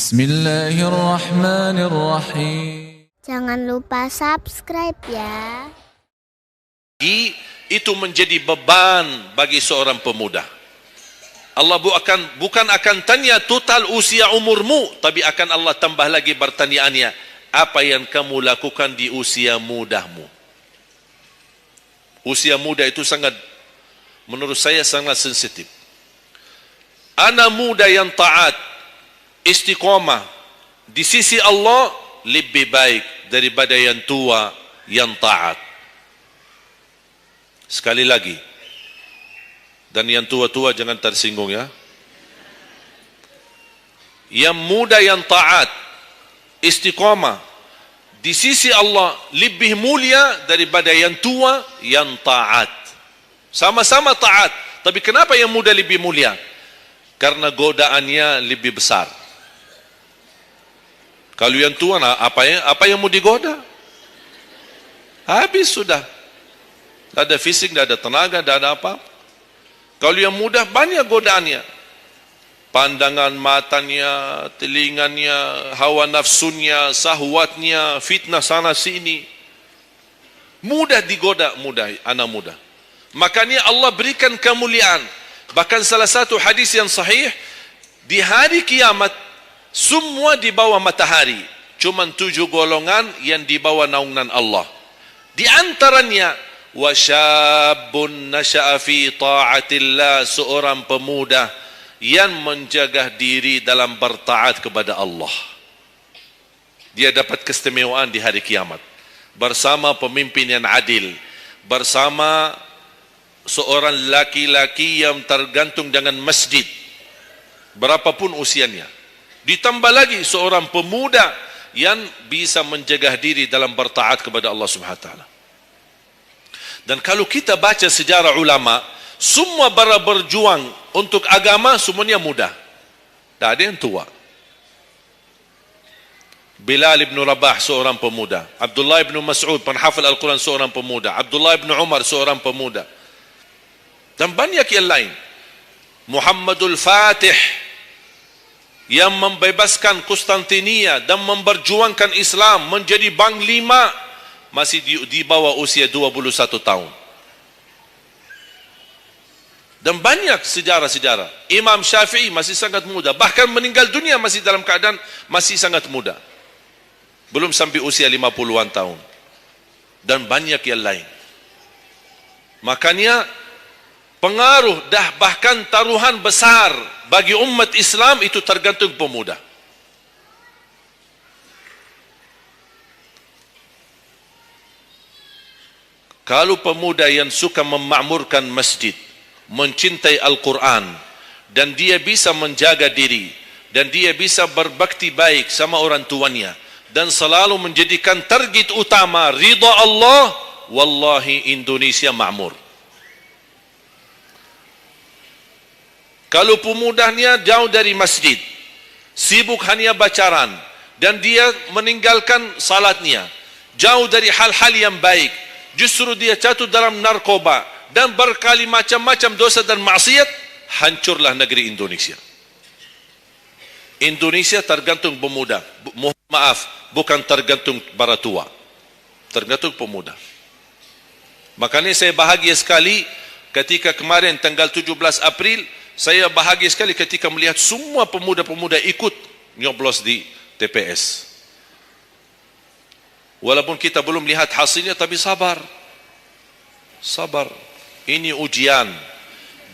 Bismillahirrahmanirrahim. Jangan lupa subscribe ya. Itu menjadi beban bagi seorang pemuda. Allah bukan akan tanya total usia umurmu, tapi akan Allah tambah lagi pertanyaannya, apa yang kamu lakukan di usia mudahmu? Usia muda itu menurut saya sangat sensitif. Anak muda yang taat, istiqamah di sisi Allah lebih baik daripada yang tua yang taat. Sekali lagi, dan yang tua-tua jangan tersinggung ya. Yang muda yang taat, istiqamah di sisi Allah lebih mulia daripada yang tua yang taat. Sama-sama taat, tapi kenapa yang muda lebih mulia? Karena godaannya lebih besar. Kalau yang tua, apa yang mau digoda? Habis sudah. Tak ada fisik, tak ada tenaga, tak ada apa. Kalau yang muda, banyak godaannya. Pandangan matanya, telinganya, hawa nafsunya, sahwatnya, fitnah sana sini. Mudah digoda, anak muda. Makanya Allah berikan kemuliaan. Bahkan salah satu hadis yang sahih, di hari kiamat, semua di bawah matahari. Cuma 7 golongan yang di bawah naungan Allah. Di antaranya, wasyabun nasha'a fi ta'atillah, seorang pemuda yang menjaga diri dalam bertaat kepada Allah. Dia dapat keistimewaan di hari kiamat. Bersama pemimpin yang adil. Bersama seorang laki-laki yang tergantung dengan masjid. Berapapun usianya. Ditambah lagi seorang pemuda yang bisa menjaga diri dalam bertaat kepada Allah Subhanahu wa taala. Dan kalau kita baca sejarah ulama, semua para berjuang untuk agama semuanya muda. Tak ada yang tua. Bilal ibn Rabah seorang pemuda, Abdullah ibn Mas'ud penghafal Al-Quran seorang pemuda, Abdullah ibn Umar seorang pemuda. Dan banyak yang lain. Muhammadul Fatih yang membebaskan Konstantinia dan memperjuangkan Islam menjadi panglima masih di bawah usia 21 tahun. Dan banyak sejarah-sejarah. Imam Syafi'i masih sangat muda, bahkan meninggal dunia masih dalam keadaan masih sangat muda. Belum sampai usia 50-an tahun. Dan banyak yang lain. Makanya pengaruh bahkan taruhan besar bagi umat Islam itu tergantung pemuda. Kalau pemuda yang suka memakmurkan masjid, mencintai Al-Quran, dan dia bisa menjaga diri, dan dia bisa berbakti baik sama orang tuanya, dan selalu menjadikan target utama ridha Allah, wallahi Indonesia makmur. Kalau pemudanya jauh dari masjid, sibuk hanya bacaran, dan dia meninggalkan salatnya, jauh dari hal-hal yang baik, justru dia jatuh dalam narkoba, dan berkali macam-macam dosa dan maksiat, hancurlah negeri Indonesia. Indonesia tergantung pemuda. Maaf, bukan tergantung para tua. Tergantung pemuda. Makanya saya bahagia sekali ketika kemarin tanggal 17 April, saya bahagia sekali ketika melihat semua pemuda-pemuda ikut nyoblos di TPS. Walaupun kita belum lihat hasilnya, tapi sabar. Sabar. Ini ujian.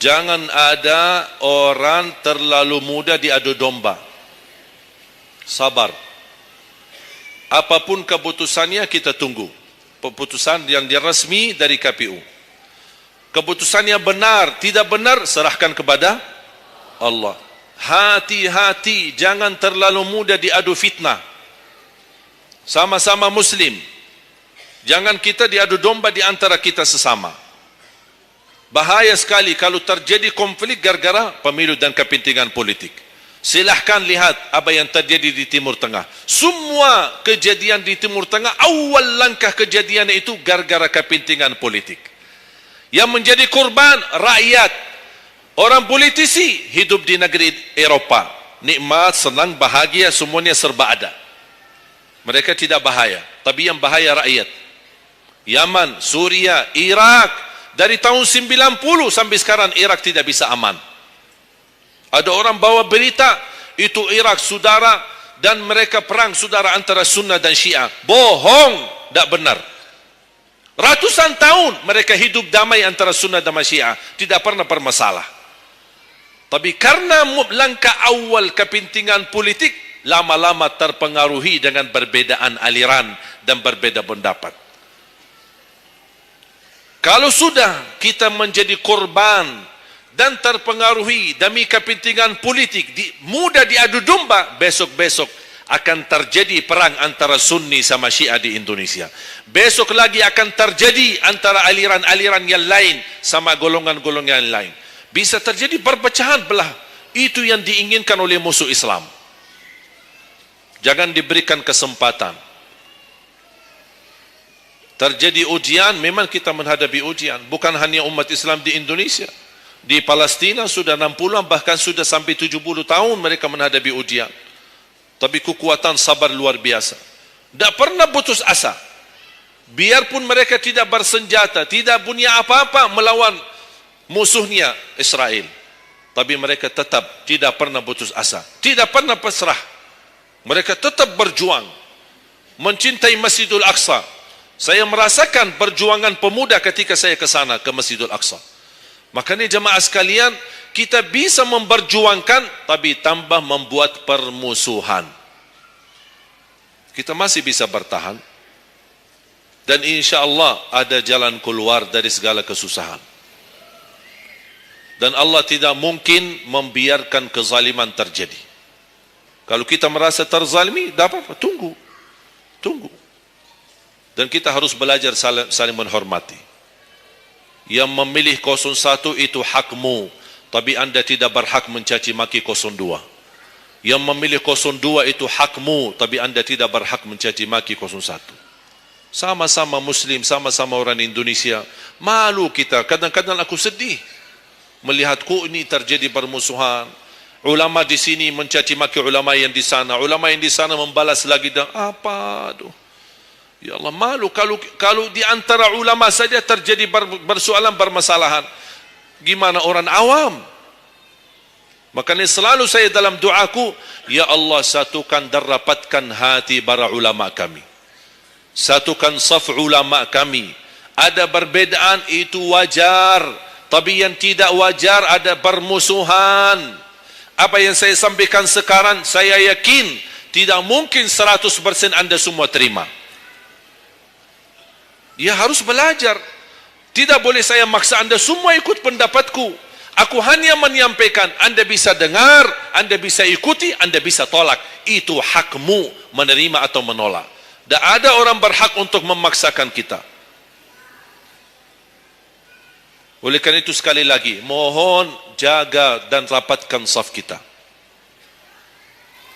Jangan ada orang terlalu muda diadu domba. Sabar. Apapun keputusannya kita tunggu. Keputusan yang resmi dari KPU. Keputusannya benar, tidak benar, serahkan kepada Allah. Hati-hati, jangan terlalu muda diadu fitnah. Sama-sama Muslim. Jangan kita diadu domba di antara kita sesama. Bahaya sekali kalau terjadi konflik gara-gara pemilu dan kepentingan politik. Silahkan lihat apa yang terjadi di Timur Tengah. Semua kejadian di Timur Tengah, awal langkah kejadian itu gara-gara kepentingan politik. Yang menjadi korban rakyat. Orang politisi hidup di negeri Eropa. nikmat, senang, bahagia, semuanya serba ada. Mereka tidak bahaya, tapi yang bahaya rakyat. Yaman, Suria, Iraq, dari tahun 90 sampai sekarang Iraq tidak bisa aman. Ada orang bawa berita, itu Iraq saudara, dan mereka perang saudara antara Sunnah dan Syiah. Bohong, tak benar. Ratusan tahun mereka hidup damai antara Sunnah dan Syiah, tidak pernah bermasalah. Tapi karena langkah awal kepentingan politik, lama-lama terpengaruhi dengan perbedaan aliran dan berbeda pendapat. Kalau sudah kita menjadi korban dan terpengaruhi demi kepentingan politik, mudah diadu domba, besok-besok akan terjadi perang antara Sunni sama Syiah di Indonesia. Besok lagi akan terjadi antara aliran-aliran yang lain sama golongan-golongan yang lain. Bisa terjadi perpecahan belah. Itu yang diinginkan oleh musuh Islam. Jangan diberikan kesempatan. Terjadi ujian, memang kita menghadapi ujian. Bukan hanya umat Islam di Indonesia. Di Palestina sudah 60, bahkan sudah sampai 70 tahun mereka menghadapi ujian. Tapi kekuatan sabar luar biasa. Tak pernah putus asa. Biarpun mereka tidak bersenjata, tidak punya apa-apa melawan musuhnya Israel. Tapi mereka tetap tidak pernah putus asa. Tidak pernah pasrah. Mereka tetap berjuang. Mencintai Masjidul Aqsa. Saya merasakan perjuangan pemuda ketika saya ke sana, ke Masjidul Aqsa. Makanya jemaah sekalian, kita bisa memperjuangkan, tapi tambah membuat permusuhan. Kita masih bisa bertahan. Dan insya Allah ada jalan keluar dari segala kesusahan. Dan Allah tidak mungkin membiarkan kezaliman terjadi. Kalau kita merasa terzalimi, tak apa-apa, tunggu. Dan kita harus belajar saling menghormati. Yang memilih 01 itu hakmu, tapi anda tidak berhak mencaci maki 02. Yang memilih 02 itu hakmu, tapi anda tidak berhak mencaci maki 01. Sama-sama Muslim, sama-sama orang Indonesia. Malu kita, kadang-kadang aku sedih melihatku ini terjadi permusuhan. Ulama di sini mencaci maki ulama yang di sana, ulama yang di sana membalas lagi dan apa tu? Ya Allah, malu kalau di antara ulama saja terjadi persoalan permasalahan. Gimana orang awam? Makanya selalu saya dalam doaku, ya Allah satukan dan rapatkan hati para ulama kami. Satukan saf ulama kami. Ada perbedaan itu wajar, tapi yang tidak wajar ada permusuhan. Apa yang saya sampaikan sekarang, saya yakin tidak mungkin 100% anda semua terima. Dia harus belajar. Tidak boleh saya maksa anda semua ikut pendapatku. Aku hanya menyampaikan, anda bisa dengar, anda bisa ikuti, anda bisa tolak. Itu hakmu menerima atau menolak. Tak ada orang berhak untuk memaksakan kita. Oleh karena itu sekali lagi, mohon jaga dan rapatkan saf kita.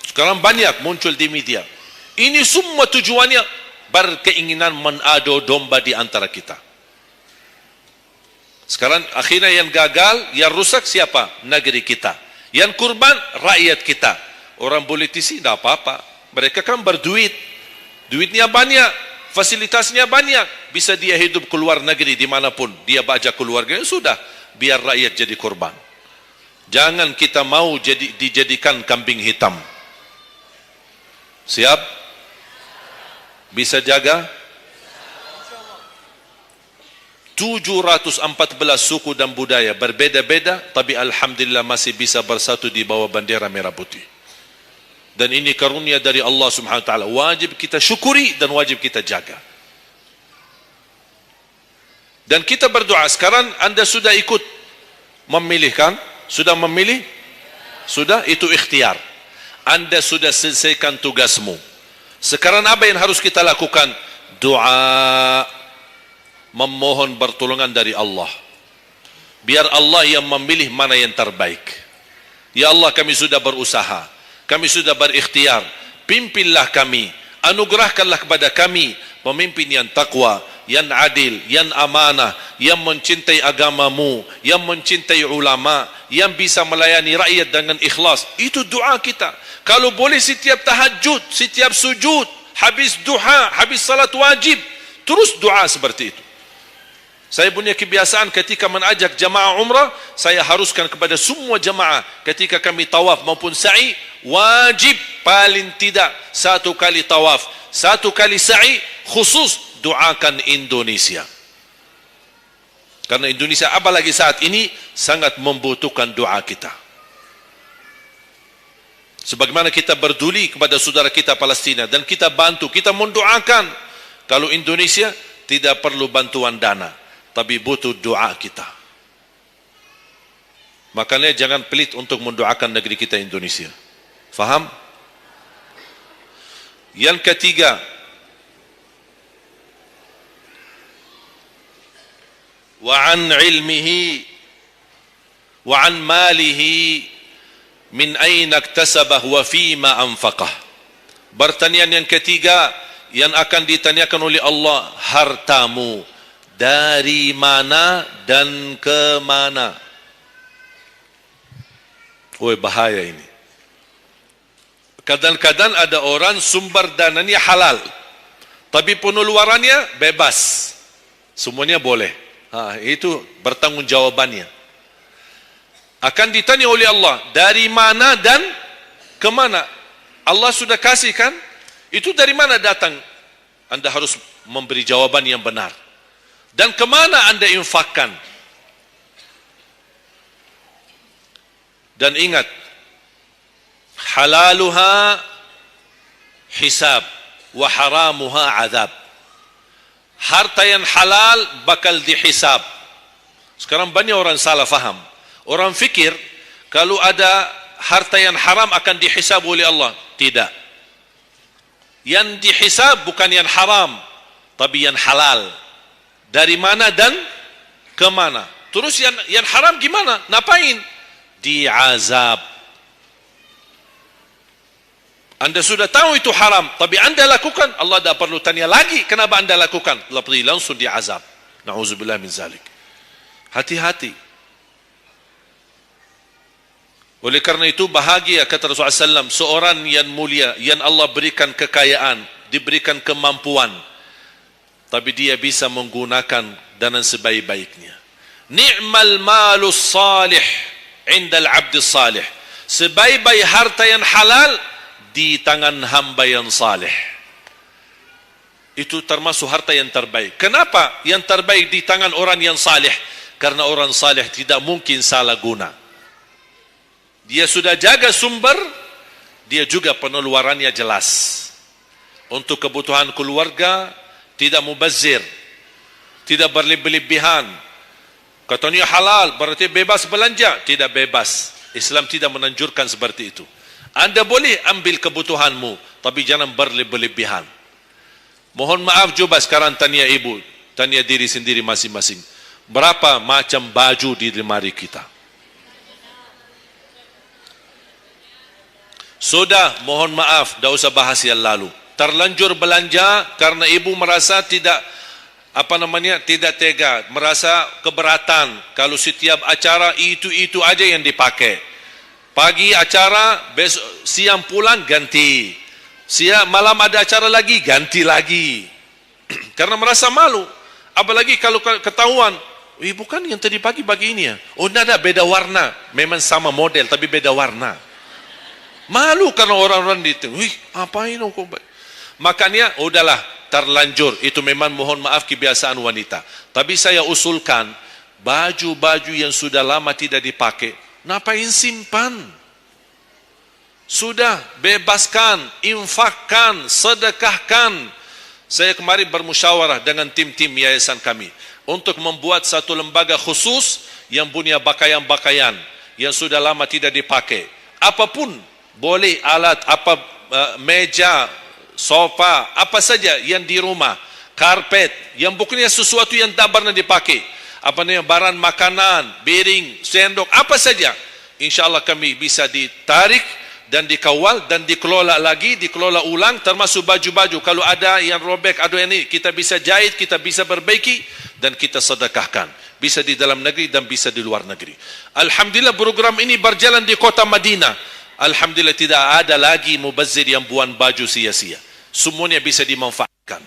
Sekarang banyak muncul di media. Ini semua tujuannya berkeinginan menado domba di antara kita. Sekarang akhirnya yang gagal, yang rusak siapa? Negeri kita. Yang kurban, rakyat kita. Orang politisi, tak apa-apa. Mereka kan berduit. Duitnya banyak, fasilitasnya banyak. Bisa dia hidup keluar negeri dimanapun. Dia baca keluarganya, sudah. Biar rakyat jadi korban. Jangan kita mau dijadikan kambing hitam. Siap? Bisa jaga? 714 suku dan budaya berbeda-beda, tapi alhamdulillah masih bisa bersatu di bawah bendera merah putih. Dan ini karunia dari Allah Subhanahu wa taala. Wajib kita syukuri dan wajib kita jaga. Dan kita berdoa. Sekarang anda sudah ikut memilih kan? Sudah memilih? Sudah, itu ikhtiar. Anda sudah selesaikan tugasmu. Sekarang apa yang harus kita lakukan? Doa, memohon pertolongan dari Allah. Biar Allah yang memilih mana yang terbaik. Ya Allah, kami sudah berusaha, kami sudah berikhtiar. Pimpinlah kami, anugerahkanlah kepada kami pemimpin yang takwa, yang adil, yang amanah, yang mencintai agamamu, yang mencintai ulama, yang bisa melayani rakyat dengan ikhlas. Itu doa kita. Kalau boleh setiap tahajud, setiap sujud, habis duha, habis salat wajib, terus doa seperti itu. Saya punya kebiasaan ketika mengajak jamaah umrah, saya haruskan kepada semua jamaah ketika kami tawaf maupun sa'i, wajib paling tidak 1 kali tawaf, 1 kali sa'i, khusus doakan Indonesia. Karena Indonesia apalagi saat ini sangat membutuhkan doa kita. Sebagaimana kita berduli kepada saudara kita Palestina dan kita bantu, kita mendoakan. Kalau Indonesia tidak perlu bantuan dana, tapi butuh doa kita. Makanya jangan pelit untuk mendoakan negeri kita Indonesia. Faham? Yang ketiga, wa an ilmihi wa an malihi min aina iktasabah wa fima anfaqah. Pertanyaan yang ketiga yang akan ditanyakan oleh Allah, hartamu dari mana dan ke mana? Oh, bahaya ini. Kadang-kadang ada orang sumber dananya halal, tapi pengeluarannya bebas. Semuanya boleh. Itu bertanggungjawabannya. Akan ditanya oleh Allah, dari mana dan ke mana? Allah sudah kasihkan, itu dari mana datang? Anda harus memberi jawaban yang benar. Dan ke mana Anda infakkan? Dan ingat, halaluha hisab wa haramuha azab. Harta yang halal bakal dihisab. Sekarang banyak orang salah faham. Orang fikir kalau ada harta yang haram akan dihisab oleh Allah. Tidak. Yang dihisab bukan yang haram, tapi yang halal. Dari mana dan ke mana? Terus yang haram gimana? Ngapain? Diazab. Anda sudah tahu itu haram, tapi Anda lakukan, Allah tak perlu tanya lagi kenapa Anda lakukan. Allah pergi langsung diazab. Na'udzubillah min zalik. Hati-hati. Oleh karena itu bahagia kata Rasulullah SAW, seorang yang mulia, yang Allah berikan kekayaan, diberikan kemampuan, tapi dia bisa menggunakan dengan sebaik-baiknya. Ni'mal malus salih indal abdis salih. Sebaik-baik harta yang halal di tangan hamba yang salih. Itu termasuk harta yang terbaik. Kenapa yang terbaik di tangan orang yang salih? Karena orang salih tidak mungkin salah guna. Dia sudah jaga sumber, dia juga pengeluarannya jelas. Untuk kebutuhan keluarga, tidak mubazir, tidak berlebih-lebihan. Katanya halal, berarti bebas belanja. Tidak bebas. Islam tidak menanjurkan seperti itu. Anda boleh ambil kebutuhanmu, tapi jangan berlebih-lebihan. Mohon maaf, coba sekarang tanya ibu, tanya diri sendiri masing-masing. Berapa macam baju di lemari kita? Sudah, mohon maaf, tak usah bahas yang lalu. Terlanjur belanja karena ibu merasa tidak tidak tega, merasa keberatan kalau setiap acara itu aja yang dipakai. Pagi acara, besok siang pulang ganti. Siang malam ada acara lagi, ganti lagi. Karena merasa malu. Apalagi kalau ketahuan, bukan yang tadi pagi ini ya. Oh, ada beda warna. Memang sama model tapi beda warna. Malu karena orang-orang itu. Apain kok? Makanya udahlah, terlanjur. Itu memang mohon maaf kebiasaan wanita. Tapi saya usulkan baju-baju yang sudah lama tidak dipakai, ngapain simpan? Sudah, bebaskan, infakkan, sedekahkan. Saya kemarin bermusyawarah dengan tim-tim yayasan kami untuk membuat satu lembaga khusus yang punya pakaian-pakaian yang sudah lama tidak dipakai. Apapun boleh, alat apa, meja, sofa, apa saja yang di rumah, karpet, yang bukannya sesuatu yang tak pernah dipakai, barang makanan, piring, sendok, apa saja, insyaAllah kami bisa ditarik dan dikawal dan dikelola lagi, dikelola ulang, termasuk baju-baju. Kalau ada yang robek, ada yang ini, kita bisa jahit, kita bisa perbaiki dan kita sedekahkan. Bisa di dalam negeri dan bisa di luar negeri. Alhamdulillah program ini berjalan di kota Madinah. Alhamdulillah tidak ada lagi mubazir yang buang baju sia-sia. Semuanya bisa dimanfaatkan.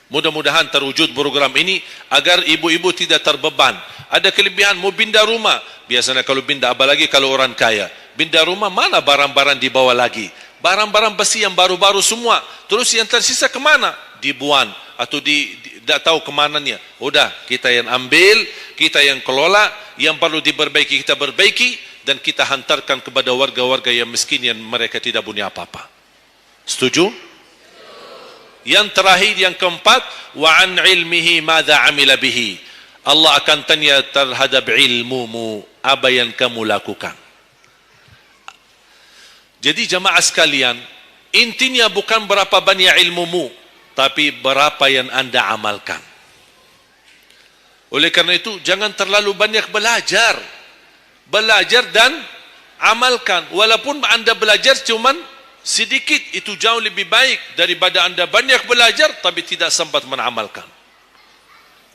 Mudah-mudahan terwujud program ini agar ibu-ibu tidak terbeban. Ada kelebihan mau pindah rumah. Biasanya kalau pindah, apalagi kalau orang kaya. Pindah rumah, mana barang-barang dibawa lagi? Barang-barang besi yang baru-baru semua. Terus yang tersisa kemana? Dibuang atau tidak tahu kemananya. Udah, kita yang ambil, kita yang kelola, yang perlu diperbaiki kita perbaiki, dan kita hantarkan kepada warga-warga yang miskin yang mereka tidak punya apa-apa. Setuju? Yang terakhir, yang keempat, wa an ilmihi madza amila bihi. Allah akan tanya terhadap ilmumu, apa yang kamu lakukan. Jadi jamaah sekalian, intinya bukan berapa banyak ilmumu, tapi berapa yang anda amalkan. Oleh karena itu, jangan terlalu banyak belajar. Belajar dan amalkan. Walaupun anda belajar cuman sedikit, itu jauh lebih baik daripada anda banyak belajar tapi tidak sempat mengamalkan.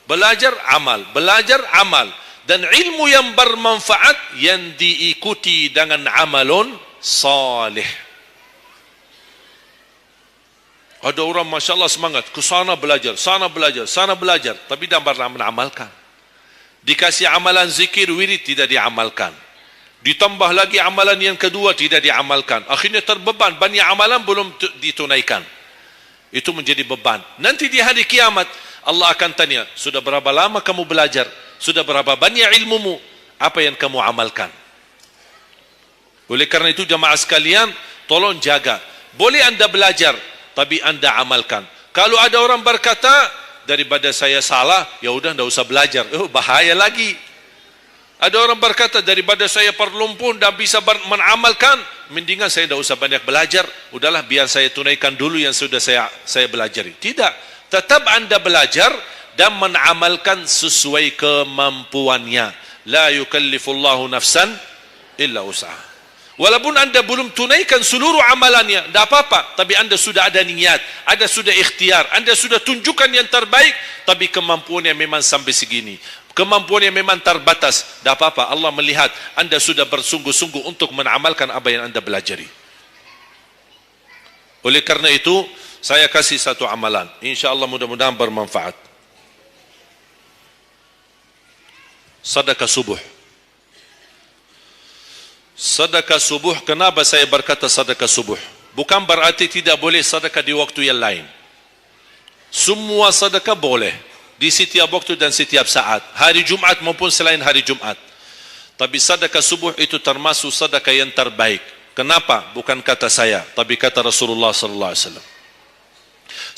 Belajar, amal. Belajar, amal. Dan ilmu yang bermanfaat yang diikuti dengan amalun salih. Ada orang Masya Allah semangat, ke sana belajar, sana belajar, sana belajar, tapi tidak pernah mengamalkan. Dikasih amalan zikir, wirid, tidak diamalkan. Ditambah lagi amalan yang kedua, tidak diamalkan. Akhirnya terbeban, banyak amalan belum ditunaikan. Itu menjadi beban. Nanti di hari kiamat, Allah akan tanya, sudah berapa lama kamu belajar? Sudah berapa banyak ilmumu? Apa yang kamu amalkan? Oleh karena itu jamaah sekalian, tolong jaga. Boleh anda belajar, tapi anda amalkan. Kalau ada orang berkata, daripada saya salah, ya udah tidak usah belajar. Bahaya lagi. Ada orang berkata, daripada saya perlumpun dan bisa mengamalkan, mendingan saya tidak usah banyak belajar. Udahlah, biar saya tunaikan dulu yang sudah saya belajari. Tidak. Tetap anda belajar dan mengamalkan sesuai kemampuannya. La yukallifullahu nafsan illa usaha. Walaupun anda belum tunaikan seluruh amalannya, tidak apa-apa. Tapi anda sudah ada niat, anda sudah ikhtiar, anda sudah tunjukkan yang terbaik. Tapi kemampuannya memang sampai segini, kemampuannya memang terbatas. Tidak apa-apa, Allah melihat anda sudah bersungguh-sungguh untuk mengamalkan apa yang anda belajari. Oleh karena itu, saya kasih satu amalan. InsyaAllah mudah-mudahan bermanfaat. Sedekah subuh. Sedekah subuh, kenapa saya berkata sedekah subuh? Bukan berarti tidak boleh sedekah di waktu yang lain. Semua sedekah boleh di setiap waktu dan setiap saat, hari Jumat maupun selain hari Jumat. Tapi sedekah subuh itu termasuk sedekah yang terbaik. Kenapa? Bukan kata saya, tapi kata Rasulullah sallallahu alaihi wasallam.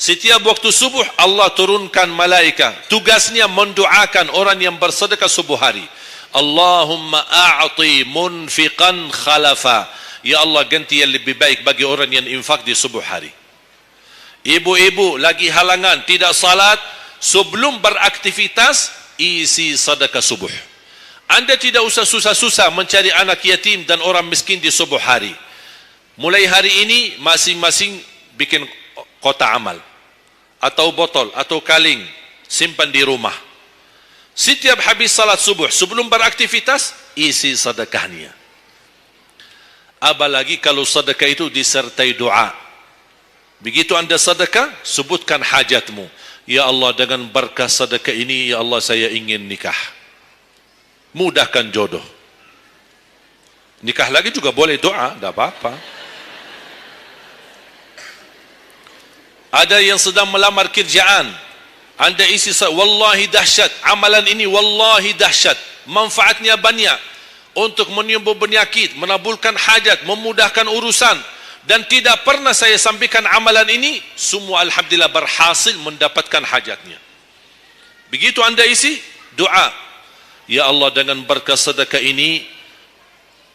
Setiap waktu subuh Allah turunkan malaikat, tugasnya mendoakan orang yang bersedekah subuh hari. Allahumma a'ti munfiqan khalafa. Ya Allah, ganti yang lebih baik bagi orang yang infak di subuh hari. Ibu-ibu lagi halangan tidak salat, sebelum beraktivitas isi sedekah subuh. Anda tidak usah susah-susah mencari anak yatim dan orang miskin di subuh hari. Mulai hari ini masing-masing bikin kotak amal atau botol atau kaleng, simpan di rumah. Setiap habis salat subuh sebelum beraktivitas isi sedekahnya. Apalagi kalau sedekah itu disertai doa. Begitu anda sedekah, sebutkan hajatmu. Ya Allah, dengan berkah sedekah ini, ya Allah, saya ingin nikah. Mudahkan jodoh. Nikah lagi juga boleh doa, tidak apa-apa. Ada yang sedang melamar kerjaan, anda isi, wallahi dahsyat, amalan ini wallahi dahsyat, manfaatnya banyak untuk menyembuh penyakit, menabulkan hajat, memudahkan urusan. Dan tidak pernah saya sampaikan amalan ini, semua alhamdulillah berhasil mendapatkan hajatnya. Begitu anda isi, doa, ya Allah, dengan berkah sedekah ini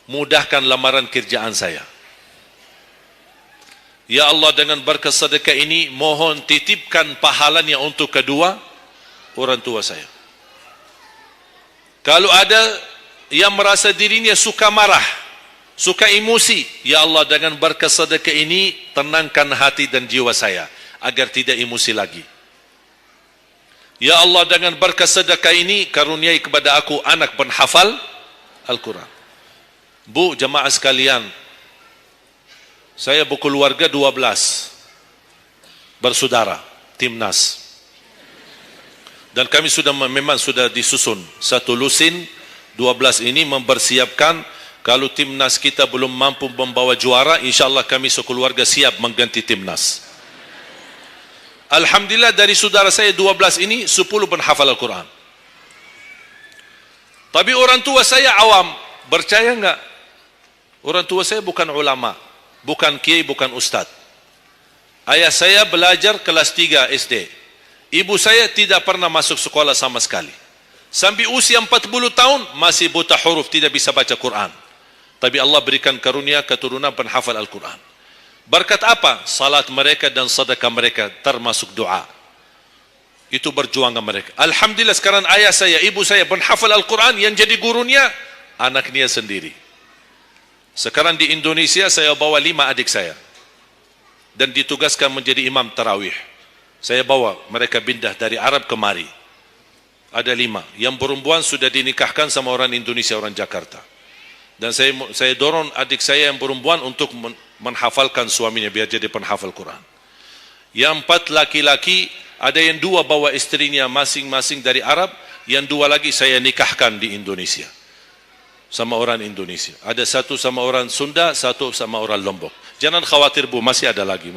mudahkan lamaran kerjaan saya. Ya Allah, dengan berkah sedekah ini mohon titipkan pahalanya untuk kedua orang tua saya. Kalau ada yang merasa dirinya suka marah, suka emosi, ya Allah, dengan berkah sedekah ini tenangkan hati dan jiwa saya agar tidak emosi lagi. Ya Allah, dengan berkah sedekah ini karuniai kepada aku anak penghafal Al-Quran. Bu, jemaah sekalian, saya berkeluarga 12 bersaudara, timnas. Dan kami memang sudah disusun satu lusin 12 ini mempersiapkan kalau timnas kita belum mampu membawa juara, insyaAllah kami sekeluarga siap mengganti timnas. Alhamdulillah dari saudara saya 12 ini 10 penghafal Al-Quran. Tapi orang tua saya awam, percaya enggak? Orang tua saya bukan ulama, bukan kiai, bukan ustaz. Ayah saya belajar kelas 3 SD. Ibu saya tidak pernah masuk sekolah sama sekali. Sampai usia 40 tahun masih buta huruf, tidak bisa baca Quran. Tapi Allah berikan karunia keturunan penghafal Al-Quran. Berkat apa? Salat mereka dan sedekah mereka, termasuk doa. Itu berjuangan mereka. Alhamdulillah sekarang ayah saya, ibu saya penghafal Al-Quran, yang jadi gurunya anaknya sendiri. Sekarang di Indonesia saya bawa 5 adik saya dan ditugaskan menjadi imam tarawih. Saya bawa mereka pindah dari Arab kemari. Ada 5. Yang perempuan sudah dinikahkan sama orang Indonesia, orang Jakarta. Dan saya dorong adik saya yang perempuan untuk menghafalkan suaminya biar jadi penghafal Quran. Yang 4 laki-laki, ada yang 2 bawa istrinya masing-masing dari Arab, yang 2 lagi saya nikahkan di Indonesia sama orang Indonesia. Ada 1 sama orang Sunda, 1 sama orang Lombok. Jangan khawatir Bu, masih ada lagi.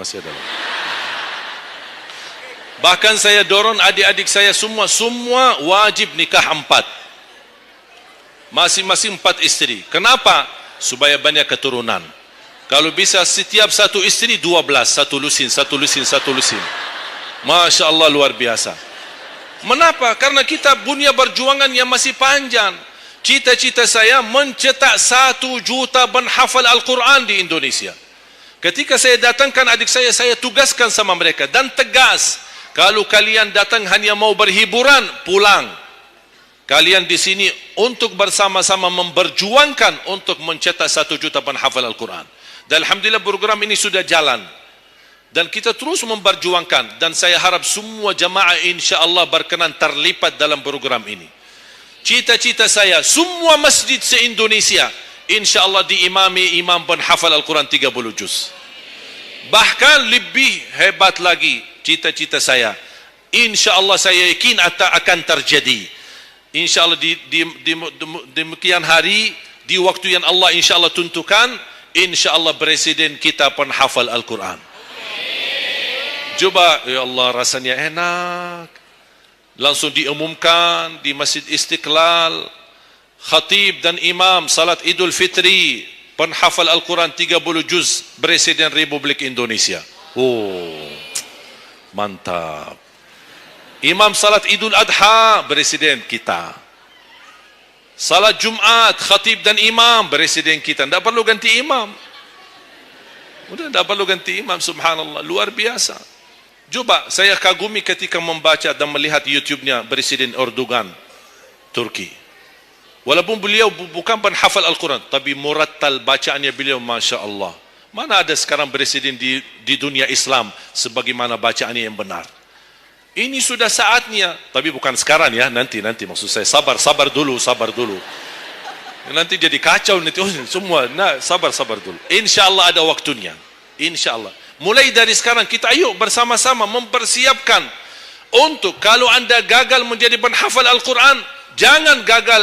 Bahkan saya dorong adik-adik saya semua wajib nikah 4. Masing-masing 4 istri. Kenapa? Supaya banyak keturunan. Kalau bisa setiap satu istri 12, satu lusin. Masya Allah, luar biasa. Mengapa? Karena kita punya perjuangan yang masih panjang. Cita-cita saya mencetak 1 juta penghafal Al-Quran di Indonesia. Ketika saya datangkan adik saya tugaskan sama mereka dan tegas. Kalau kalian datang hanya mau berhiburan, pulang. Kalian di sini untuk bersama-sama memperjuangkan untuk mencetak 1 juta penghafal Al-Quran. Dan Alhamdulillah program ini sudah jalan. Dan kita terus memperjuangkan. Dan saya harap semua jamaah insyaAllah berkenan terlibat dalam program ini. Cita-cita saya, semua masjid se-Indonesia insyaAllah diimami imam penghafal Al-Quran 30 juz. Bahkan lebih hebat lagi cita-cita saya. InsyaAllah saya yakin akan terjadi. InsyaAllah di demikian hari, di waktu yang Allah insyaAllah tentukan, insyaAllah presiden kita penghafal Al-Quran. Coba, ya Allah rasanya enak. Langsung diumumkan di Masjid Istiqlal, khatib dan imam salat Idul Fitri, penghafal Al-Quran 30 juz, Presiden Republik Indonesia. Oh, mantap. Imam salat Idul Adha, Presiden kita. Salat Jumat, khatib dan imam, Presiden kita. Tidak perlu ganti imam. Sudah tidak perlu ganti imam, subhanallah. Luar biasa. Coba, saya kagumi ketika membaca dan melihat YouTube-nya Presiden Erdogan, Turki. Walaupun beliau bukan penghafal Al-Quran, tapi murattal bacaannya beliau, Masya Allah. Mana ada sekarang presiden di dunia Islam sebagaimana bacaannya yang benar. Ini sudah saatnya, tapi bukan sekarang ya, nanti maksud saya sabar dulu. Nanti jadi kacau nanti semua. Nah, sabar dulu. InsyaAllah ada waktunya. InsyaAllah. Mulai dari sekarang kita ayo bersama-sama mempersiapkan untuk kalau anda gagal menjadi penghafal Al-Quran, jangan gagal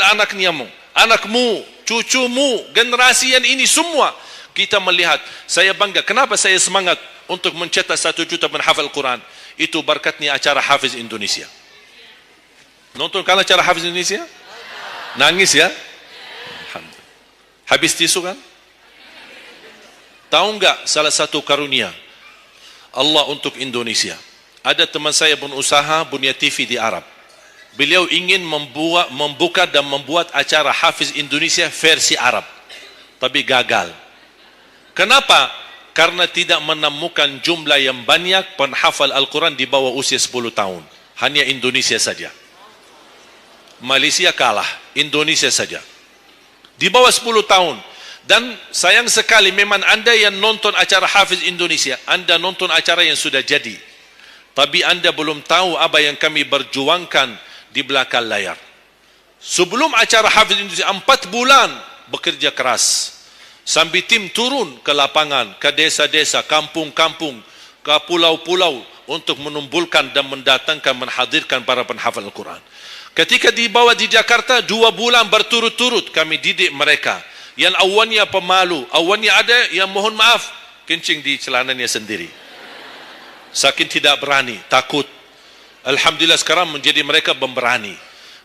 anakmu, cucumu, generasi yang ini semua. Kita melihat, saya bangga. Kenapa saya semangat untuk mencetak 1 juta penghafal Al-Quran? Itu berkatnya acara Hafiz Indonesia. Nonton kan acara Hafiz Indonesia? Nangis ya? Habis tisu kan? Tahu enggak salah satu karunia Allah untuk Indonesia? Ada teman saya berusaha punya TV di Arab. Beliau ingin membuka dan membuat acara Hafiz Indonesia versi Arab. Tapi gagal. Kenapa? Karena tidak menemukan jumlah yang banyak penghafal Al-Quran di bawah usia 10 tahun. Hanya Indonesia saja. Malaysia kalah, Indonesia saja. Di bawah 10 tahun. Dan sayang sekali memang anda yang nonton acara Hafiz Indonesia, anda nonton acara yang sudah jadi. Tapi anda belum tahu apa yang kami berjuangkan di belakang layar. Sebelum acara Hafiz Indonesia, 4 bulan bekerja keras. Sambil tim turun ke lapangan, ke desa-desa, kampung-kampung, ke pulau-pulau untuk menumbulkan dan mendatangkan, menghadirkan para penghafal Al-Quran. Ketika dibawa di Jakarta, 2 bulan berturut-turut kami didik mereka. Yang awalnya pemalu, awalnya ada yang mohon maaf, kencing di celananya sendiri. Saking tidak berani, takut. Alhamdulillah sekarang menjadi mereka pemberani.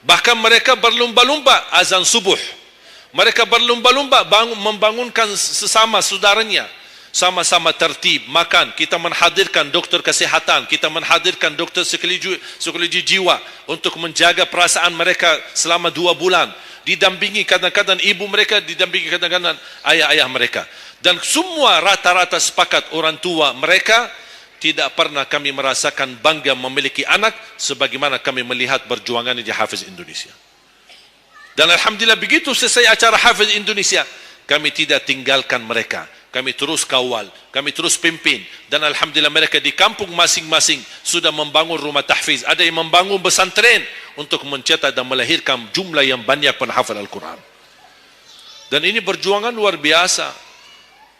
Bahkan mereka berlumba-lumba azan subuh. Mereka berlumba-lumba membangunkan sesama saudaranya. Sama-sama tertib, makan. Kita menghadirkan doktor kesihatan. Kita menghadirkan doktor psikologi jiwa untuk menjaga perasaan mereka selama 2 bulan. Didampingi kadang-kadang ibu mereka, didampingi kadang-kadang ayah-ayah mereka. Dan semua rata-rata sepakat orang tua mereka tidak pernah kami merasakan bangga memiliki anak sebagaimana kami melihat perjuangan di Hafiz Indonesia. Dan alhamdulillah begitu selesai acara Hafiz Indonesia, kami tidak tinggalkan mereka. Kami terus kawal, kami terus pimpin. Dan alhamdulillah mereka di kampung masing-masing sudah membangun rumah tahfiz. Ada yang membangun pesantren untuk mencetak dan melahirkan jumlah yang banyak penghafal Al-Quran. Dan ini perjuangan luar biasa.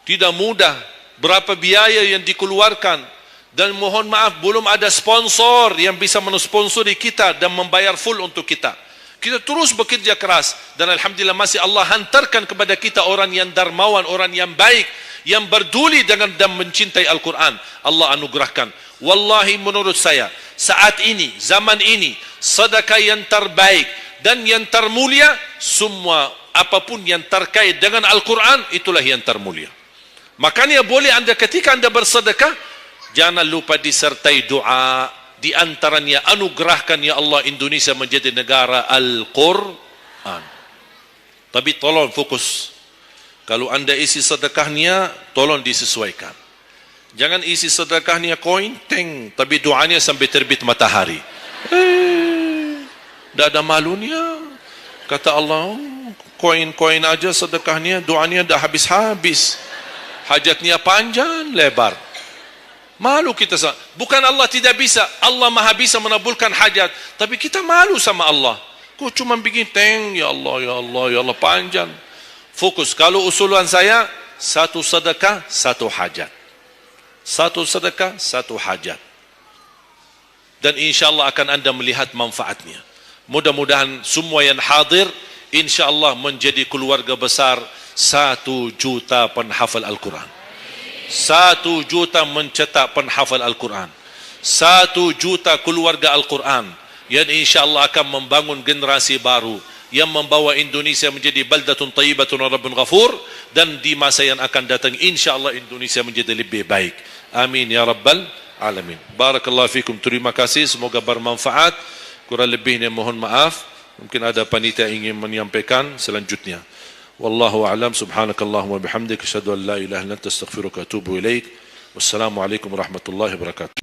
Tidak mudah. Berapa biaya yang dikeluarkan. Dan mohon maaf, belum ada sponsor yang bisa mensponsori kita dan membayar full untuk kita. Kita terus bekerja keras dan alhamdulillah masih Allah hantarkan kepada kita orang yang dermawan, orang yang baik, yang berduli dengan dan mencintai Al-Quran. Allah anugerahkan. Wallahi menurut saya, saat ini, zaman ini, sedekah yang terbaik dan yang termulia, semua apapun yang terkait dengan Al-Quran, itulah yang termulia. Makanya boleh anda ketika anda bersedekah, jangan lupa disertai doa. Di antaranya anugerahkan ya Allah Indonesia menjadi negara Al-Quran. Tapi tolong fokus. Kalau anda isi sedekahnya, tolong disesuaikan. Jangan isi sedekahnya koin, teng, tapi doanya sampai terbit matahari. Dah ada malunya. Kata Allah, koin-koin aja sedekahnya, doanya dah habis-habis. Hajatnya panjang, lebar. Malu kita sama. Bukan Allah tidak bisa. Allah maha bisa menabulkan hajat. Tapi kita malu sama Allah. Kok cuma bikin teng, ya Allah, ya Allah, ya Allah, panjang. Fokus. Kalau usulan saya, 1 sedekah, 1 hajat. 1 sedekah, 1 hajat. Dan insyaAllah akan anda melihat manfaatnya. Mudah-mudahan semua yang hadir, insyaAllah menjadi keluarga besar 1 juta penghafal Al-Quran. 1 juta mencetak penghafal Al-Quran. 1 juta keluarga Al-Quran yang insyaAllah akan membangun generasi baru yang membawa Indonesia menjadi baldatun tayyibatun wa rabbun ghafur, dan di masa yang akan datang insyaAllah Indonesia menjadi lebih baik. Amin ya rabbal alamin. Barakallahu fikum. Terima kasih, semoga bermanfaat. Kurang lebihnya mohon maaf. Mungkin ada panitia ingin menyampaikan selanjutnya. Wallahu a'lam. Subhanakallahumma bihamdika asyhadu an la ilaha illa anta astaghfiruka wa atubu ilaik. Wassalamu alaikum warahmatullahi wabarakatuh.